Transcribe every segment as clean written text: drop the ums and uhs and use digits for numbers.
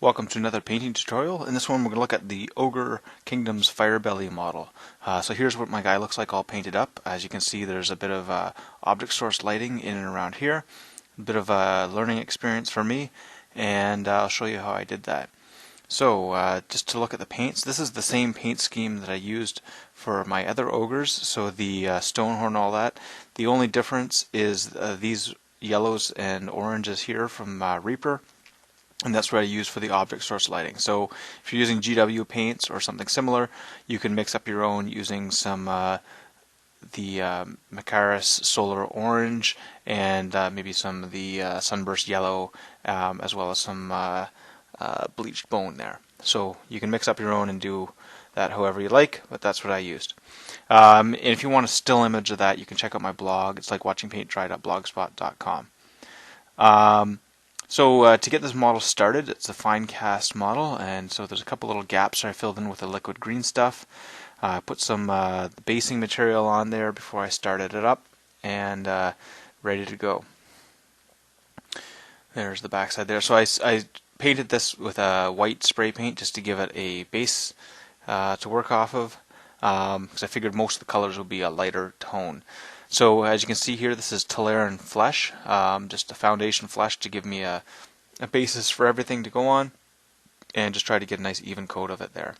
Welcome to another painting tutorial. In this one we're going to look at the Ogre Kingdoms Firebelly model. So here's what my guy looks like all painted up. As you can see, there's a bit of object source lighting in and around here. A bit of a learning experience for me, and I'll show you how I did that. So just to look at the paints, this is the same paint scheme that I used for my other ogres, so the Stonehorn and all that. The only difference is these yellows and oranges here from Reaper. And that's what I use for the object source lighting. So if you're using GW paints or something similar, you can mix up your own using some the Macaris Solar Orange and maybe some of the Sunburst Yellow, as well as some bleached bone there. So you can mix up your own and do that however you like, but that's what I used. And if you want a still image of that, you can check out my blog. It's like watchingpaintdry.blogspot.com. So to get this model started, it's a fine cast model, and so there's a couple little gaps I filled in with the liquid green stuff. I put some basing material on there before I started it up, and ready to go. There's the backside there. So I painted this with a white spray paint just to give it a base to work off of, because I figured most of the colors would be a lighter tone. So as you can see here, this is Tolarian Flesh, just a foundation flesh to give me a basis for everything to go on, and just try to get a nice even coat of it there.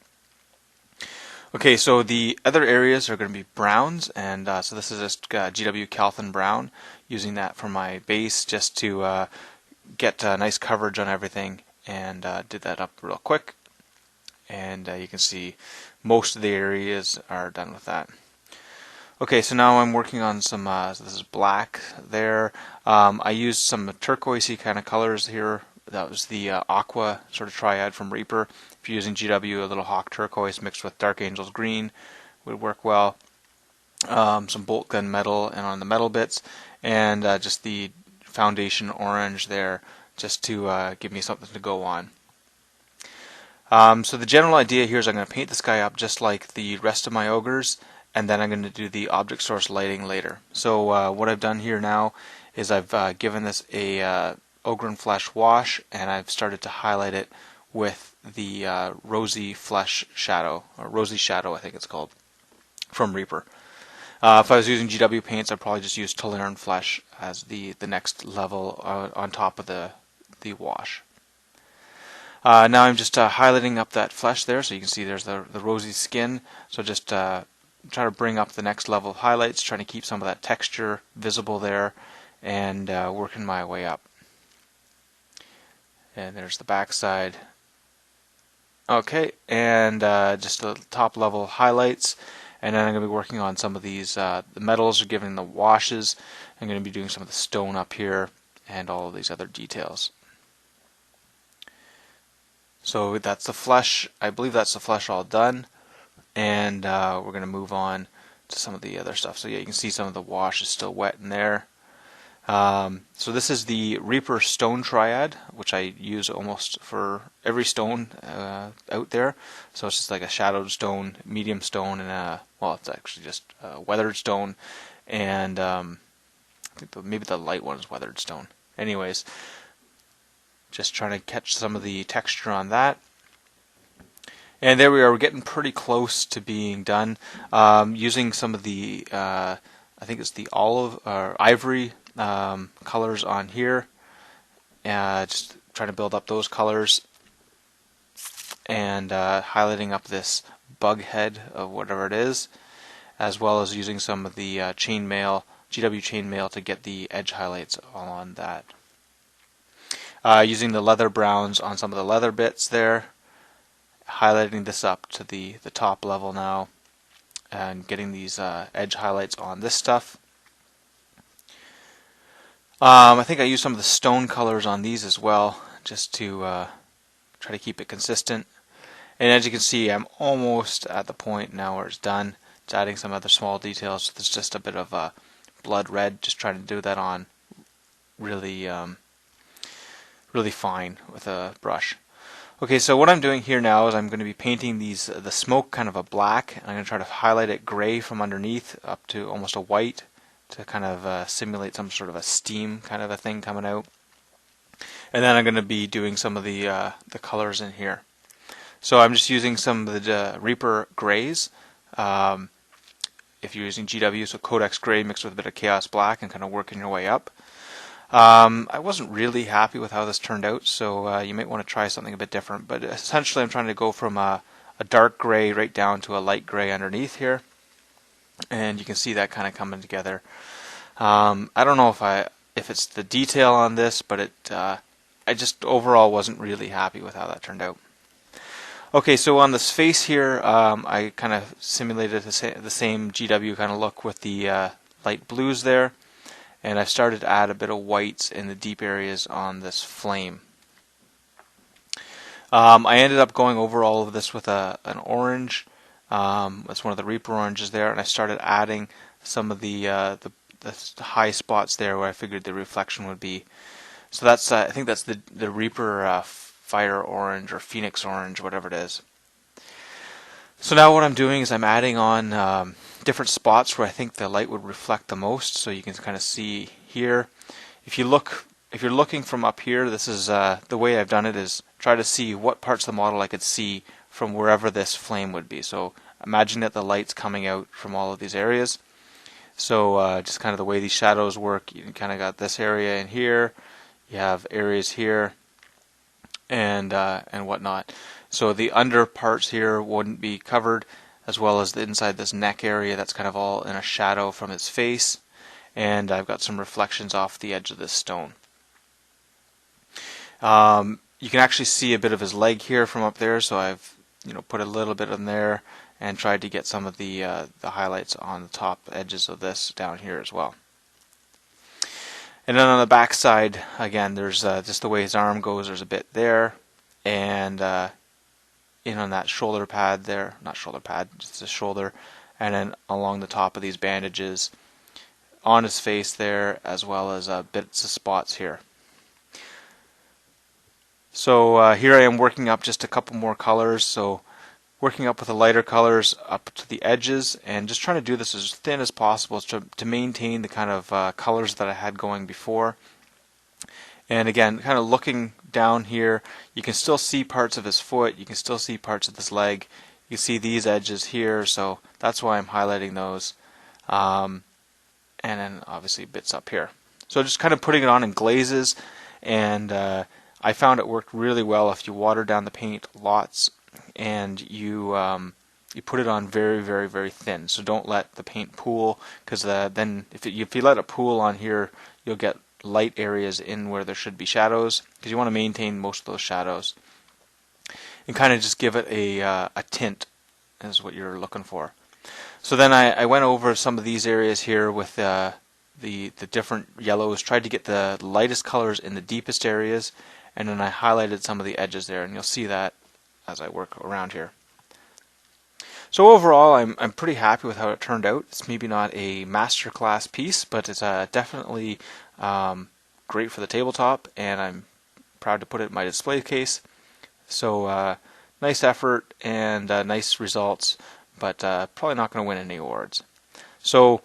Okay, so the other areas are going to be browns, and so this is just GW Calthan Brown, using that for my base just to get nice coverage on everything, and did that up real quick. And you can see most of the areas are done with that. Okay, so now I'm working on some, so this is black there. I used some turquoisey kind of colors here. That was the aqua sort of triad from Reaper. If you're using GW, a little hawk turquoise mixed with Dark Angels green would work well. Some bolt gun metal and on the metal bits, and just the foundation orange there, just to give me something to go on. So the general idea here is I'm going to paint this guy up just like the rest of my ogres, and then I'm going to do the object source lighting later. So what I've done here now is I've given this a Ogre and Flesh wash, and I've started to highlight it with the Rosy Flesh Shadow, or Rosy Shadow I think it's called, from Reaper. If I was using GW paints, I'd probably just use Tolarian Flesh as the next level on top of the wash. Now I'm just highlighting up that flesh there, so you can see there's the rosy skin. So just try to bring up the next level of highlights, trying to keep some of that texture visible there, and working my way up. And there's the back side. Okay, and just the top level highlights, and then I'm going to be working on some of these, the metals are giving the washes. I'm going to be doing some of the stone up here, and all of these other details. So that's the flesh. I believe that's the flesh all done, and we're going to move on to some of the other stuff. So yeah, you can see some of the wash is still wet in there. So this is the Reaper Stone Triad, which I use almost for every stone out there. So it's just like a shadowed stone, medium stone, and well, it's actually just weathered stone, and I think maybe the light one is weathered stone. Anyways, just trying to catch some of the texture on that. And there we are, we're getting pretty close to being done. Using some of the, I think it's the olive or ivory colors on here. Just trying to build up those colors. And highlighting up this bug head of whatever it is. As well as using some of the chainmail, GW chainmail to get the edge highlights on that. Using the leather browns on some of the leather bits there, highlighting this up to the top level now, and getting these edge highlights on this stuff. I think I used some of the stone colors on these as well, just to try to keep it consistent. And as you can see, I'm almost at the point now where it's done. It's adding some other small details. So there's just a bit of blood red, just trying to do that on really really fine with a brush. Okay, so what I'm doing here now is I'm going to be painting the smoke kind of a black, and I'm going to try to highlight it gray from underneath up to almost a white to kind of simulate some sort of a steam kind of a thing coming out. And then I'm going to be doing some of the colors in here. So I'm just using some of the Reaper grays. If you're using GW, so Codex Gray mixed with a bit of Chaos Black and kind of working your way up. I wasn't really happy with how this turned out, so you might want to try something a bit different. But essentially I'm trying to go from a dark gray right down to a light gray underneath here. And you can see that kind of coming together. I don't know if it's the detail on this, but I just overall wasn't really happy with how that turned out. Okay, so on this face here, I kind of simulated the same GW kind of look with the light blues there, and I've started to add a bit of whites in the deep areas on this flame. I ended up going over all of this with an orange. That's one of the Reaper oranges there, and I started adding some of the high spots there where I figured the reflection would be. So that's I think that's the Reaper Fire Orange or Phoenix Orange, whatever it is. So now what I'm doing is I'm adding on different spots where I think the light would reflect the most. So you can kind of see here. If you're looking from up here, this is the way I've done it is try to see what parts of the model I could see from wherever this flame would be. So imagine that the light's coming out from all of these areas. So just kind of the way these shadows work, you kind of got this area in here, you have areas here, and whatnot. So the under parts here wouldn't be covered, as well as the inside this neck area. That's kind of all in a shadow from its face, and I've got some reflections off the edge of this stone. You can actually see a bit of his leg here from up there, so I've put a little bit in there and tried to get some of the highlights on the top edges of this down here as well. And then on the back side, again, there's just the way his arm goes, there's a bit there, and in on that shoulder pad there, not shoulder pad, just the shoulder, and then along the top of these bandages, on his face there, as well as bits of spots here. So here I am working up just a couple more colors, so working up with the lighter colors up to the edges, and just trying to do this as thin as possible to maintain the kind of colors that I had going before. And again, kind of looking down here, you can still see parts of his foot, you can still see parts of this leg, you can see these edges here, so that's why I'm highlighting those. And then obviously bits up here. So just kind of putting it on in glazes, and I found it worked really well if you water down the paint lots and you put it on very, very, very thin. So don't let the paint pool, because then if you let it pool on here, you'll get light areas in where there should be shadows, because you want to maintain most of those shadows and kind of just give it a tint is what you're looking for. So then I went over some of these areas here with the different yellows, tried to get the lightest colors in the deepest areas, and then I highlighted some of the edges there, and you'll see that as I work around here. So overall, I'm pretty happy with how it turned out. It's maybe not a masterclass piece, but it's definitely great for the tabletop, and I'm proud to put it in my display case. So nice effort and nice results, but probably not going to win any awards. So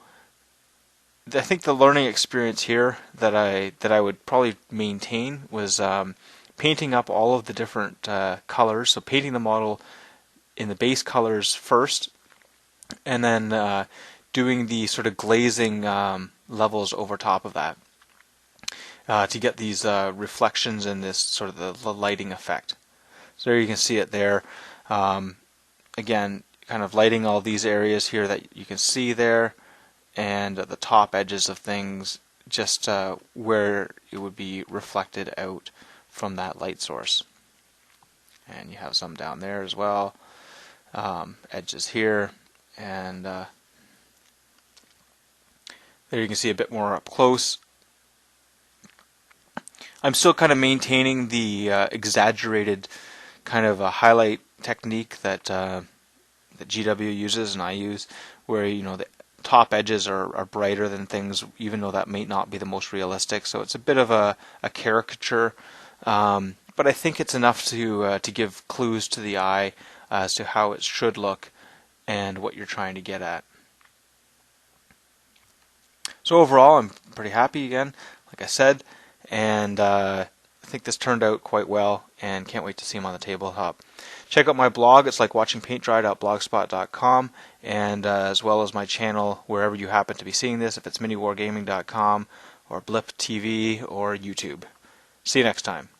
I think the learning experience here that I would probably maintain was painting up all of the different colors. So painting the model in the base colors first, and then doing the sort of glazing levels over top of that to get these reflections and this sort of the lighting effect. So there you can see it there. Again, kind of lighting all these areas here that you can see there, and the top edges of things, just where it would be reflected out from that light source. And you have some down there as well, edges here, and there you can see a bit more up close. I'm still kind of maintaining the exaggerated kind of a highlight technique that GW uses and I use, where the top edges are brighter than things, even though that may not be the most realistic. So it's a bit of a caricature, but I think it's enough to give clues to the eye as to how it should look and what you're trying to get at. So overall, I'm pretty happy again, like I said, and I think this turned out quite well, and can't wait to see them on the tabletop. Check out my blog. It's like watching paint dry.blogspot.com, and as well as my channel wherever you happen to be seeing this, if it's miniwargaming.com or Blip TV or YouTube. See you next time.